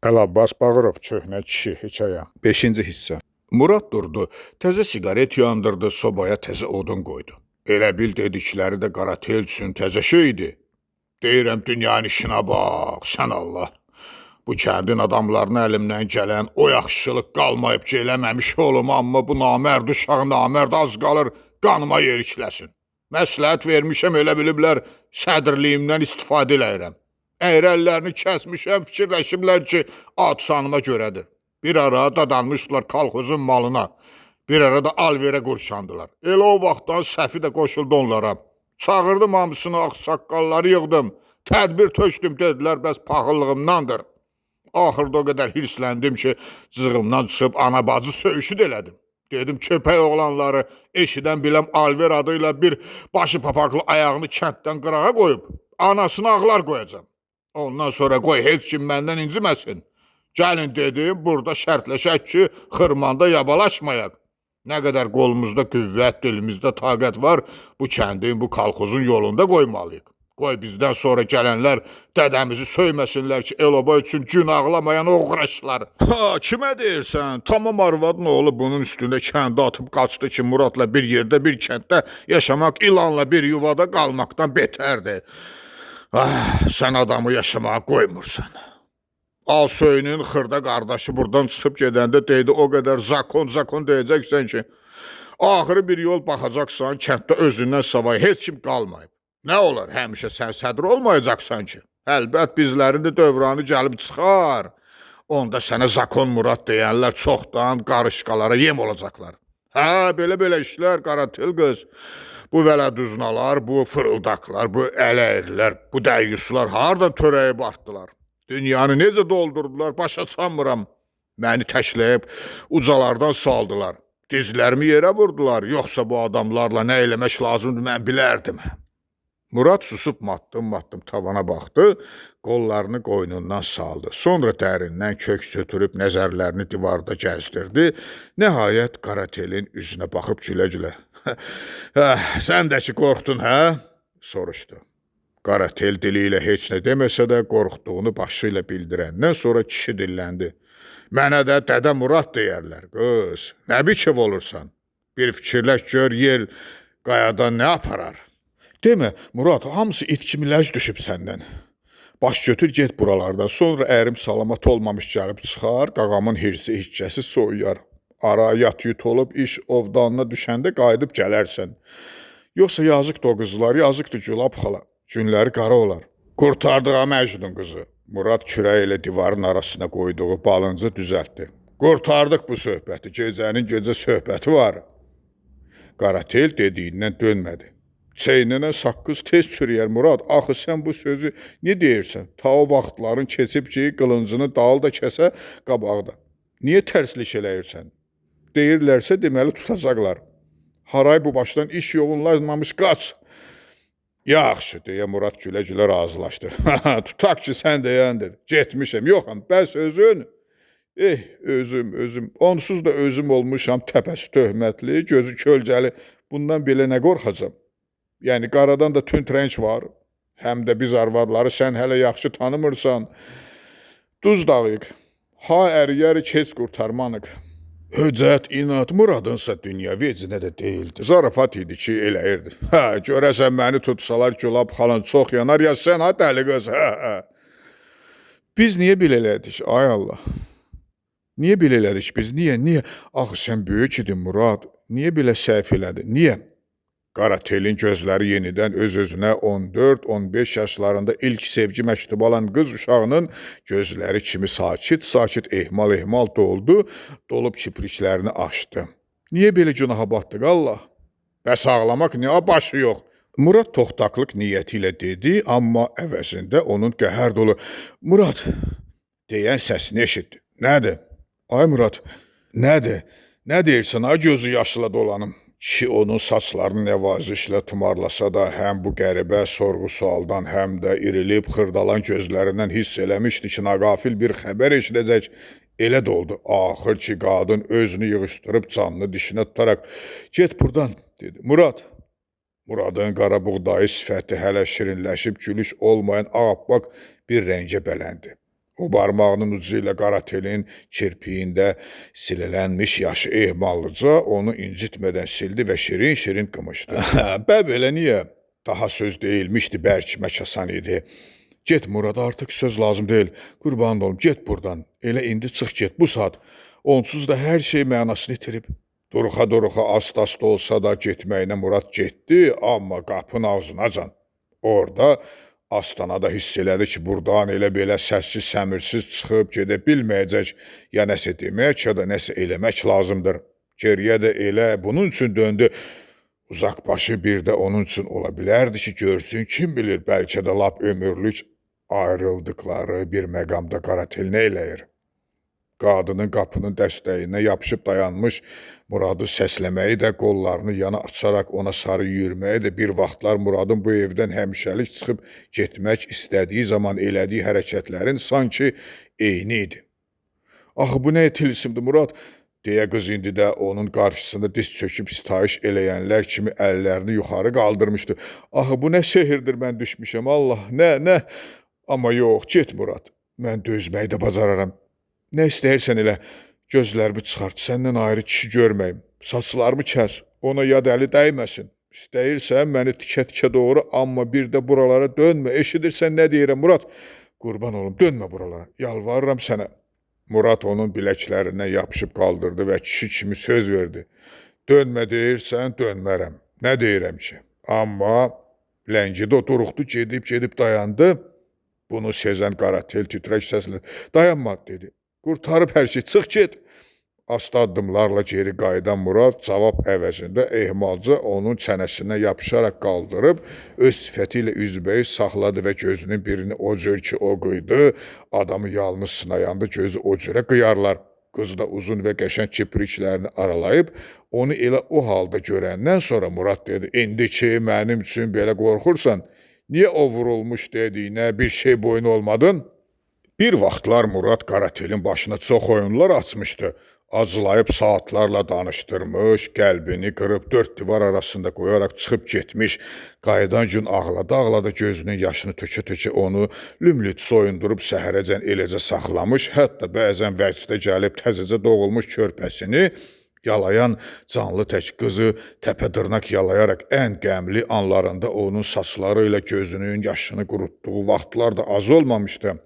Əlabbas Bağırov, köhnə kişi, hekayə. 5-ci hissə. Murad durdu, təzə siqaret yandırdı, sobaya təzə odun qoydu. Elə bil dedikləri də qaratel üçün təzə şeydi. Deyirəm, dünyanın işinə bax, sən Allah. Bu kəndin adamlarına əlimdən gələn o yaxşılıq qalmayıb ki, eləməmiş olum, amma bu namərd uşaq namərd az qalır, qanıma yerikləsin. Məsləhət vermişəm, elə biliblər, sədrliyimdən istifadə eləyirəm. Əgər əllərini kəsmişəm, fikirləşiblər ki, ad sanıma görədir. Bir ara dadanmışdılar kolxozun malına, bir ara da alverə qurşandılar. Elə o vaxtdan Səfi də qoşuldu onlara. Çağırdım hamısını, ağsaqqalları yığdım, tədbir tökdüm, dedilər, bəs paxıllığımdandır. Axırda o qədər hirsləndim ki, cızığımdan çıxıb ana-bacı söyüşü də elədim. Dedim, köpək oğlanları eşidən biləm alver adıyla bir başı papaqlı ayağını kənddən qırağa qoyub, anasına ağlar qoyacam. Ondan sonra qoy heç kim məndən inciməsin. Gəlin dedim, burada şərtləşək ki, xırmanda yabalaşmayaq. Nə qədər qolumuzda qüvvət, dilimizdə taqət var, bu kəndin, bu kolxozun yolunda qoymalıyıq. Qoy bizdən sonra gələnlər dədəmizi söyməsinlər ki, el-oba üçün gün ağlamayan oğraşlar. Ha, kimə deyirsən? Tamam arvadın oğlu bunun üstündə kəndə atıb qaçdı ki, Muradla bir yerdə, bir kənddə yaşamaq ilanla bir yuvada qalmaqdan betərdir. Ah, sən adamı yaşamağa qoymursan. Al söyünün xırda qardaşı buradan çıxıb gedəndə deydi, o qədər zakon deyəcəksən ki, axırı bir yol baxacaqsan, kənddə özündən savay heç kim qalmayıb. Nə olar, həmişə sən sədr olmayacaqsan ki? Əlbət bizlərin də dövranı gəlib çıxar. Onda sənə zakon Murad deyənlər çoxdan qarışqalara yem olacaqlar. Hə, belə işlər, qaratil qız. Bu vələduznalar, bu fırıldaqlar, bu ələyirlər, bu dəyyuslar hardan törəyib artdılar? Dünyanı necə doldurdular, başa çanmıram. Məni təkləyib ucalardan saldılar. Dizlərimi yerə vurdular, yoxsa bu adamlarla nə eləmək lazımdır, mən bilərdim. Murad susub matdım tavana baxdı, qollarını qoynundan saldı. Sonra dərindən köks ötürüb nəzərlərini divarda gəzdirdi. Nəhayət qaratelin üzünə baxıb gülə-gülə. Sən də ki qorxdun, hə? Soruşdu. Qaratel dili ilə heç nə deməsə də qorxduğunu başı ilə bildirəndən sonra kişi dilləndi. Mənə də Dədə Murad deyərlər, qız. Nə biçim olursan? Bir fikirləş gör, yer qayadan nə aparar? Demə, Murad, hamısı it kimi ləc düşüb səndən. Baş götür, get buralardan. Sonra ərim salamat olmamış gəlib çıxar, qağamın hirsi, hiccəsi soyuyar. Ara yat-yut olub, iş ovdanına düşəndə qayıdıb gələrsən. Yoxsa yazıqdır o qızlar, yazıqdır Gülab xala. Günləri qara olar. Qurtardığa Məcnun qızı. Murad kürək ilə divarın arasına qoyduğu balıncı düzəltdi. Qurtardıq bu söhbəti, gecənin gecə söhbəti var. Qaratel dediyindən dönmədi. Çeynənə saqqız tez çürüyər Murad, axı sən bu sözü ne deyirsən? Ta o vaxtların keçib ki, qılıncını dalda kəsə qabaqda. Niyə tərslik eləyirsən? Deyirlərsə deməli tutacaqlar. Haray bu başdan iş yoğunlaşmamış qaç. Yaxşı, deyə Murad gülə-gülə razılaşdı. Tutaq ki, sən deyəndir. Getmişəm, yoxam, bəs özün? Özüm. Onsuz da özüm olmuşam, təpəsi töhmətli, gözü kölgəli. Bundan belə nə qorxacam? Yəni, qaradan da tünd rəng var. Həm də biz arvadları sən hələ yaxşı tanımırsan. Duz dağıyıq. Ha əriyərik, heç qurtarmanıq. Höcət, inat, Muradınsa dünya vecinə də deyildi. Zarafat idi ki, eləyirdi. Görəsən məni tutsalar Gülab xalan çox yanar, ya sən ha dəli qız. Biz niyə belə elədik, ay Allah? Niyə belə elədik biz, niyə? Axı sən böyük idin Murad, niyə belə səhv elədin, niyə? Qaratelin gözləri yenidən öz-özünə 14-15 yaşlarında ilk sevgi məktubu alan qız uşağının gözləri kimi sakit ehmal doldu, dolub kipriklərini açdı. Niyə belə günaha batdıq Allah? Bəs ağlamaq niyə başı yox? Murad toxtaqlıq niyyəti ilə dedi, amma əvəzində onun qəhər dolu Murad deyən səsini eşitdi. Nədir? Ay Murad, nədir? Nə deyirsən, ay gözü yaşla dolanım? Ki onun saçlarını nəvazişlə tumarlasa da həm bu qəribə sorğu-sualdan, həm də irilib xırdalan gözlərindən hiss eləmişdi ki, naqafil bir xəbər eşidəcək. Elə də oldu. Axır ki, qadın özünü yığışdırıb canını dişinə tutaraq, get buradan, dedi. Muradın qara buğdayı sifəti hələ şirinləşib gülüş olmayan ağabbaq bir rəngə bələndi. O barmağının ucu ilə Qaratelin kirpiyində silələnmiş yaşı ehmallıca onu incitmədən sildi və şirin-şirin qımışdı. Bə belə niyə? Daha söz deyilmişdi, bərkmək asan idi. Get Murad, artıq söz lazım deyil. Qurban olum, get buradan. Elə indi çıx get bu saat. Onsuz da hər şey mənasını itirib. Duruxa-duruxa, asta-asta olsa da getməyinə Murad getdi, amma qapının ağzınacan. Orada Astanada hiss elədi ki, buradan elə belə səssiz, səmirsiz çıxıb gedə bilməyəcək. Ya nəsə demək, ya da nəsə eləmək lazımdır. Geriyə də elə bunun üçün döndü. Uzaqbaşı bir də onun üçün ola bilərdi ki, görsün, kim bilir, bəlkə də lap ömürlük ayrıldıqları bir məqamda Qaratel nə eləyir? Qadının qapının dəstəyinə yapışıb dayanmış, Muradı səsləməyi də, qollarını yana açaraq ona sarı yürüməyi də bir vaxtlar Muradın bu evdən həmişəlik çıxıb getmək istədiyi zaman elədiyi hərəkətlərin sanki eyni idi. Axı bu nə tilsimdir Murad? Deyə qız indi də onun qarşısında diz çöküb sitayiş eləyənlər kimi əllərini yuxarı qaldırmışdı. Axı bu nə sehirdir mən düşmüşəm, Allah, nə? Amma yox, get Murad, mən dözməyi də bacararam. Nə istəyirsən elə, gözlərimi çıxart, səndən ayrı kişi görməyim, saçlarımı kəs, ona yad əli dəyməsin. İstəyirsən məni tikə-tikə doğru, amma bir də buralara dönmə, eşidirsən nə deyirəm Murad? Qurban olum, dönmə buralara, yalvarıram sənə. Murad onun biləklərinə yapışıb qaldırdı və kişi kimi söz verdi. Dönmə deyirsən, dönmərəm. Nə deyirəm ki? Amma ləngidi o duruxdu, gedib dayandı. Bunu sezən Qaratel titrək səslə dayanma dedi. Qurtarıb hər şey, çıx get. Asta addımlarla geri qayıdan Murad cavab əvəzində ehmalca onun çənəsinə yapışaraq qaldırıb, öz sifəti ilə üzbəyi saxladı və gözünün birini o cür ki o qıydı, adamı yalnız sınayanda gözü o cürə qıyarlar. Qız da uzun və qəşəng kipriklərini aralayıb, onu elə o halda görəndən sonra Murad dedi, indi ki mənim üçün belə qorxursan, niyə o vurulmuş dediyinə bir şey boyun olmadın? Bir vaxtlar Murad Qaratelin başına çox oyunlar açmışdı. Acılayıb saatlarla danışdırmış, qəlbini qırıb dörd divar arasında qoyaraq çıxıb getmiş, qayıdan gün ağlada-ağlada gözünün yaşını tökə-tökə onu lümlüt soyundurub səhərəcən eləcə saxlamış, hətta bəzən vəcdə gəlib təzəcə doğulmuş körpəsini yalayan canlı tək qızı təpə-dırnaq yalayaraq ən qəmli anlarında onun saçları ilə gözünün yaşını qurutduğu vaxtlar da az olmamışdı.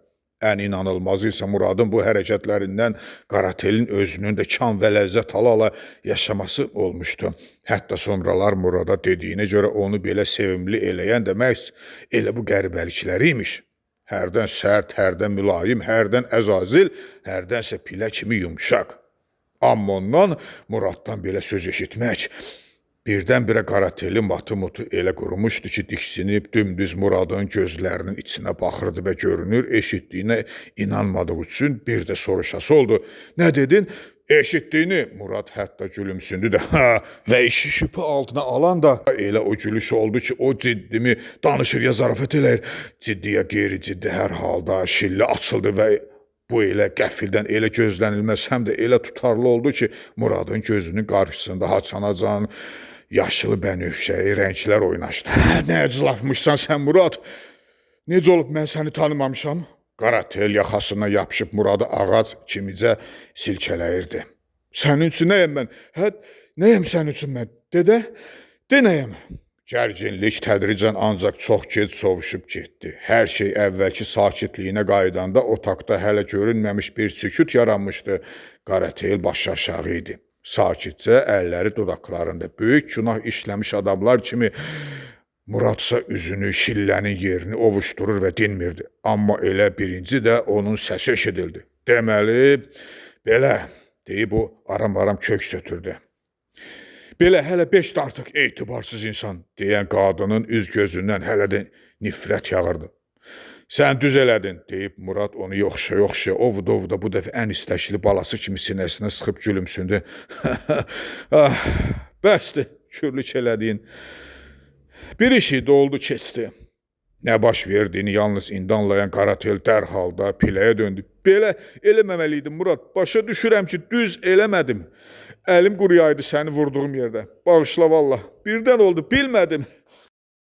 Ən inanılmazı isə Muradın bu hərəkətlərindən Qaratelin özünün də kan və ləzzət ala-ala yaşaması olmuşdu. Hətta sonralar Murada dediyinə görə onu belə sevimli eləyən də məhz elə bu qəribəlikləri imiş. Hərdən sərt, hərdən mülayim, hərdən əzazil, hərdənsə pilə kimi yumşaq. Amma ondan Muraddan belə söz eşitmək, birdən-birə Qaratelin matı-mutu elə qurumuşdu ki, diksinib dümdüz Muradın gözlərinin içinə baxırdı və görünür, eşitdiyinə inanmadığı üçün bir də soruşası oldu. Nə dedin? Eşitdiyini. Murad hətta gülümsündü də. Və işi şübhə altına alan da elə o gülüş oldu ki, o ciddimi danışır ya zarafat eləyir. Ciddiyə qeyri-ciddi hər halda şillə açıldı və bu elə qəfildən elə gözlənilməz, həm də elə tutarlı oldu ki, Muradın gözünün qarşısında haçanacan yaşılı bənövşəyi rənglər oynaşdı. Nə əclafmışsan sən Murad? Necə olub mən səni tanımamışam? Qaratel yaxasına yapışıb Muradı ağac kimicə silkələyirdi. Sənin üçün nəyəm mən? Nəyəm sənin üçün mən? De nəyəm? Gərginlik tədricən ancaq çox gec sovuşub getdi. Hər şey əvvəlki sakitliyinə qaydanda otaqda hələ görünməmiş bir sükut yaranmışdı. Qaratel başı aşağı idi. Sakitcə əlləri dodaqlarında böyük günah işləmiş adamlar kimi Muradsa üzünü, şillənin yerini ovuşdurur və dinmirdi. Amma elə birinci də onun səsi eşidildi. Deməli, belə, deyib o aram-aram köks ötürdü. Belə hələ 5 də artıq etibarsız insan, deyən qadının üz gözündən hələ də nifrət yağırdı. Sən düz elədin, deyib Murad onu yoxşa-yoxşa, ovda-ovda bu dəfə ən istəkli balası kimi sinəsinə sıxıb gülümsündü. Bəsdir, kürlük elədiyin. Bir işi doldu keçdi. Nə baş verdiyini yalnız indi anlayan Qaratel dərhalda piləyə döndü. Belə eləməməliydim Murad, başa düşürəm ki, düz eləmədim. Əlim quruyaydı səni vurduğum yerdə. Bağışla vallah, birdən oldu, bilmədim.